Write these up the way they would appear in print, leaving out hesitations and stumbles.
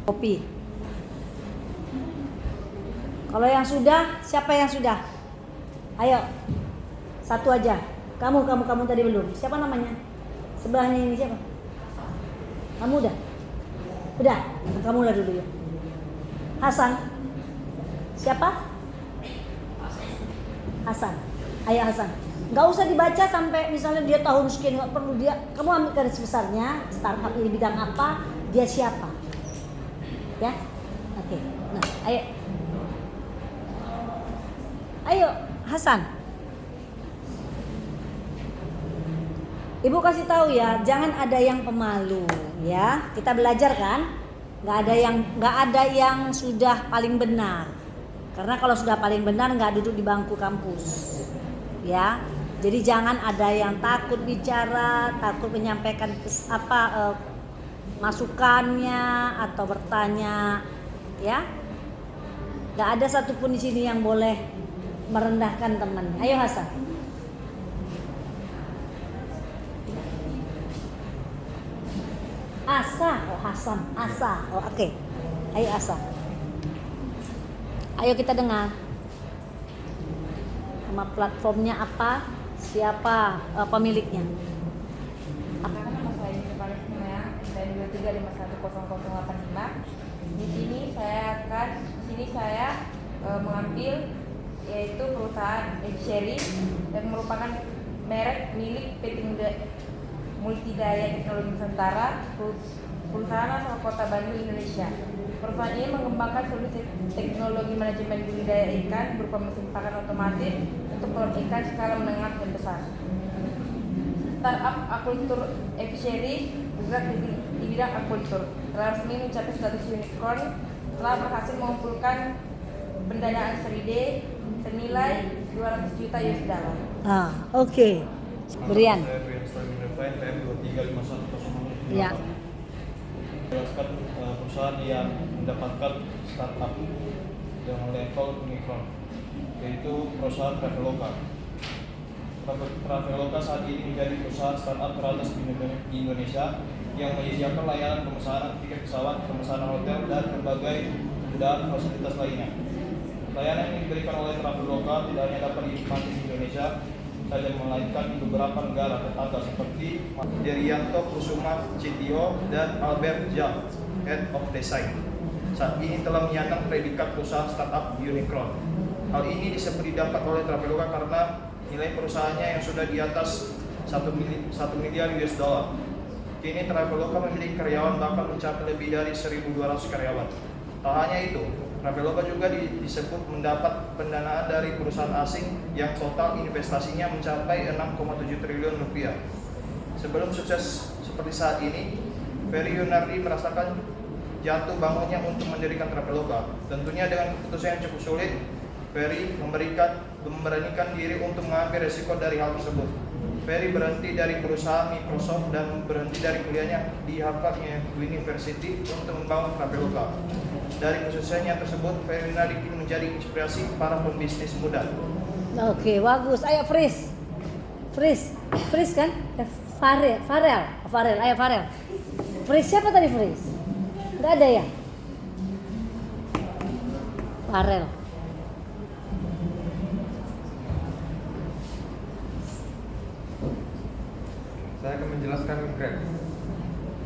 Kopi. Kalau yang sudah, siapa yang sudah? Ayo, satu aja. Kamu tadi belum. Siapa namanya? Sebelahnya ini siapa? Kamu udah? Udah? Kamu udah dulu ya. Hasan. Siapa? Hasan. Ayo Hasan. Nggak usah dibaca sampai misalnya dia tahun sekian, nggak perlu dia. Kamu ambil garis besarnya, startup di bidang apa, dia siapa? Ya? Oke. Nah, ayo. Ayo, Hasan. Ibu kasih tahu ya, jangan ada yang pemalu, ya. Kita belajar kan? Nggak ada yang sudah paling benar. Karena kalau sudah paling benar nggak duduk di bangku kampus, ya. Jadi jangan ada yang takut bicara, takut menyampaikan masukannya atau bertanya, ya. Nggak ada satupun di sini yang boleh merendahkan teman. Ayo Hasan. Asa. Oh, oke. Ayo Asa. Ayo kita dengar. Nama platformnya apa? Siapa pemiliknya? Nama saya Yuni Palestina dan 23510085. Di sini saya mengambil yaitu perusahaan Cherry yang merupakan merek milik PT Multidaya Teknologi Nusantara, perusahaan asal Kota Bandung, Indonesia. Perusahaan ini mengembangkan solusi teknologi manajemen budidaya ikan berupa mesin pakan otomatis untuk kolam ikan skala menengah dan besar. Startup akuakultur Cherry bergerak di bidang akuakultur, telah resmi mencapai status unicorn, telah berhasil mengumpulkan pendanaan Seri D senilai 200 juta US dollar. Oke. Berian. Ya. Jelaskan perusahaan yang mendapatkan startup dengan level unicorn, yaitu perusahaan Traveloka. Traveloka saat ini menjadi perusahaan startup teratas di Indonesia yang menyediakan layanan pemesanan tiket pesawat, pemesanan hotel, dan berbagai kemudahan fasilitas lainnya. Layanan yang diberikan oleh Traveloka tidak hanya dapat dinikmati di Indonesia saja, melainkan di beberapa negara tetangga seperti Derianto Kusuma CTO dan Albert Jam, Head of Design. Saat ini telah menyandang predikat perusahaan startup unicorn. Hal ini disebut didapat oleh Traveloka karena nilai perusahaannya yang sudah di atas 1 miliar US dollar. Kini Traveloka memiliki karyawan bahkan mencapai lebih dari 1.200 karyawan. Tak hanya itu, Traveloka juga disebut mendapat pendanaan dari perusahaan asing yang total investasinya mencapai 6,7 triliun rupiah. Sebelum sukses seperti saat ini, Ferry Yunardi merasakan jatuh bangunnya untuk mendirikan Traveloka. Tentunya dengan keputusan yang cukup sulit, Ferry memberanikan diri untuk mengambil resiko dari hal tersebut. Ferry berhenti dari perusahaan Microsoft dan berhenti dari kuliahnya di Harvard University untuk membangun Traveloka. Dari kesuksesannya tersebut, Ferry Yunardi menjadi inspirasi para pembisnis muda. Oke, bagus. Ayo Fris kan? Farel. Ayo Farel. Fris siapa tadi Fris? Enggak ada ya? Farel. Saya akan menjelaskan Grab.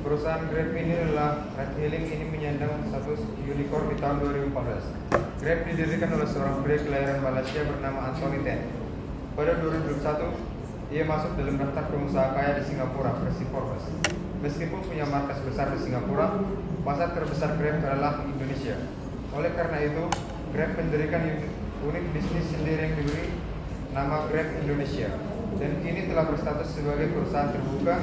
Perusahaan Grab ini adalah ride-hailing ini menyandang status unicorn di tahun 2014. Grab didirikan oleh seorang pria kelahiran Malaysia bernama Anthony Tan. Pada 2021, ia masuk dalam daftar pengusaha kaya di Singapura versi Forbes. Meskipun punya markas besar di Singapura, pasar terbesar Grab adalah Indonesia. Oleh karena itu, Grab mendirikan unit bisnis sendiri yang diberi nama Grab Indonesia, dan kini telah berstatus sebagai perusahaan terbuka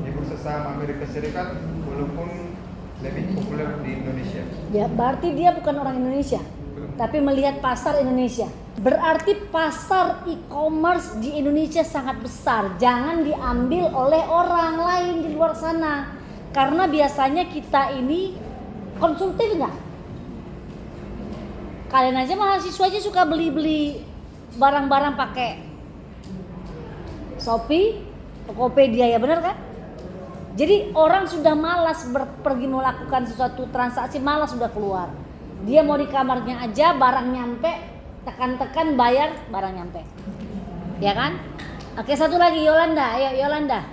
di Bursa Saham Amerika Serikat walaupun lebih populer di Indonesia. Ya, berarti dia bukan orang Indonesia, tapi melihat pasar Indonesia. Berarti pasar e-commerce di Indonesia sangat besar. Jangan diambil oleh orang lain di luar sana. Karena biasanya kita ini konsumtif nggak? Kalian aja mahasiswa aja suka beli-beli barang-barang pakai Shopee, Tokopedia, ya benar kan? Jadi orang sudah malas pergi melakukan sesuatu transaksi, malas sudah keluar. Dia mau di kamarnya aja, barang nyampe, tekan-tekan bayar, barang nyampe. Ya kan? Oke, satu lagi Yolanda, ayo Yolanda.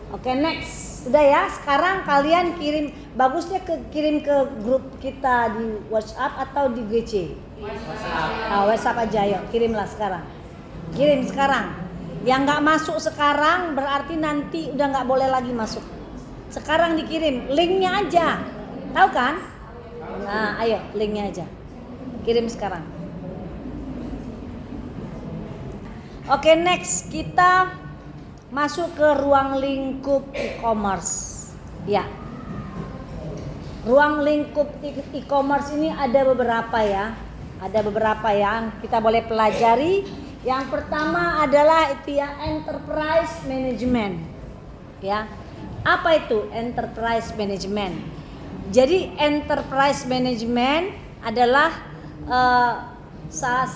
Oke, next. Udah ya, sekarang kalian kirim, bagusnya kirim ke grup kita di WhatsApp atau di GC. WhatsApp aja, yuk kirimlah sekarang. Kirim sekarang. Yang nggak masuk sekarang berarti nanti udah nggak boleh lagi masuk. Sekarang dikirim, linknya aja. Tahu kan? Nah, ayo linknya aja. Kirim sekarang. Oke, next kita masuk ke ruang lingkup e-commerce. Ya. Ruang lingkup e-commerce ini ada beberapa ya. Ada beberapa yang kita boleh pelajari. Yang pertama adalah itu ya, enterprise management. Ya. Apa itu enterprise management? Jadi enterprise management adalah salah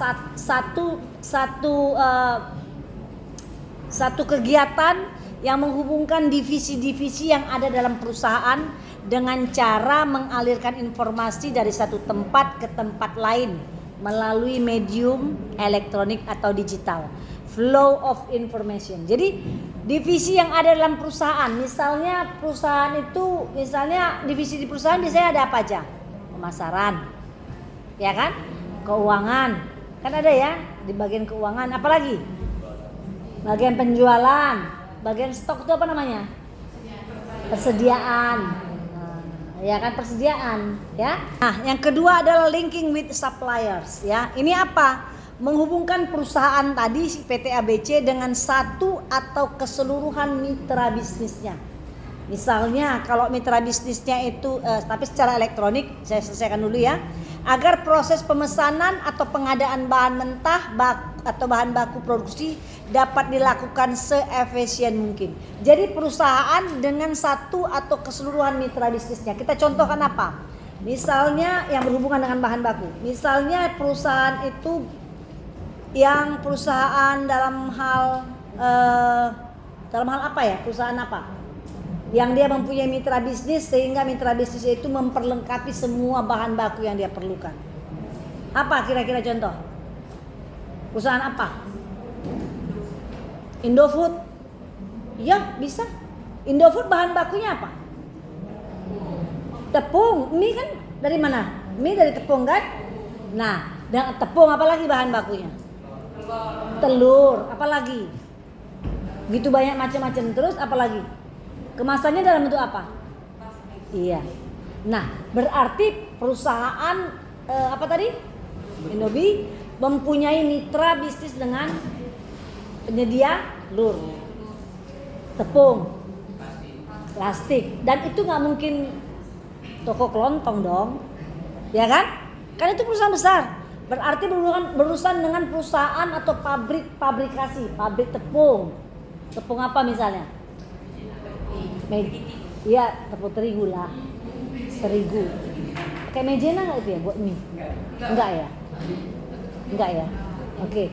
satu kegiatan yang menghubungkan divisi-divisi yang ada dalam perusahaan dengan cara mengalirkan informasi dari satu tempat ke tempat lain melalui medium elektronik atau digital. Flow of information. Jadi divisi yang ada dalam perusahaan, misalnya perusahaan itu, misalnya divisi di perusahaan biasanya ada apa aja? Pemasaran, ya kan? Keuangan, kan ada ya di bagian keuangan. Apalagi? Bagian penjualan, bagian stok itu apa namanya? Persediaan. Ya kan, persediaan, ya. Nah, yang kedua adalah linking with suppliers, ya. Ini apa? Menghubungkan perusahaan tadi si PT ABC dengan satu atau keseluruhan mitra bisnisnya. Misalnya kalau mitra bisnisnya itu tapi secara elektronik, saya selesaikan dulu ya. Agar proses pemesanan atau pengadaan bahan mentah atau bahan baku produksi dapat dilakukan seefisien mungkin. Jadi perusahaan dengan satu atau keseluruhan mitra bisnisnya. Kita contohkan apa? Misalnya yang berhubungan dengan bahan baku. Misalnya perusahaan itu yang perusahaan dalam hal apa ya? Perusahaan apa? Yang dia mempunyai mitra bisnis sehingga mitra bisnis itu memperlengkapi semua bahan baku yang dia perlukan. Apa kira-kira contoh? Perusahaan apa? Indofood. Ya, bisa. Indofood bahan bakunya apa? Tepung. Mie kan dari mana? Mie dari tepung kan? Nah, dan tepung apa lagi bahan bakunya? Telur. Apa lagi? Gitu banyak macam-macam. Terus apa lagi? Kemasannya dalam bentuk apa? Iya. Nah, berarti perusahaan apa tadi? Indomie mempunyai mitra bisnis dengan penyedia telur, tepung, plastik, dan itu nggak mungkin toko kelontong dong, ya kan? Kan itu perusahaan besar. Berarti berurusan dengan perusahaan atau pabrikasi, pabrik tepung. Tepung apa misalnya? Iya, tepung terigu lah. Terigu. Kayak Maizena nggak itu ya buat mie? Enggak ya? Enggak ya? Oke.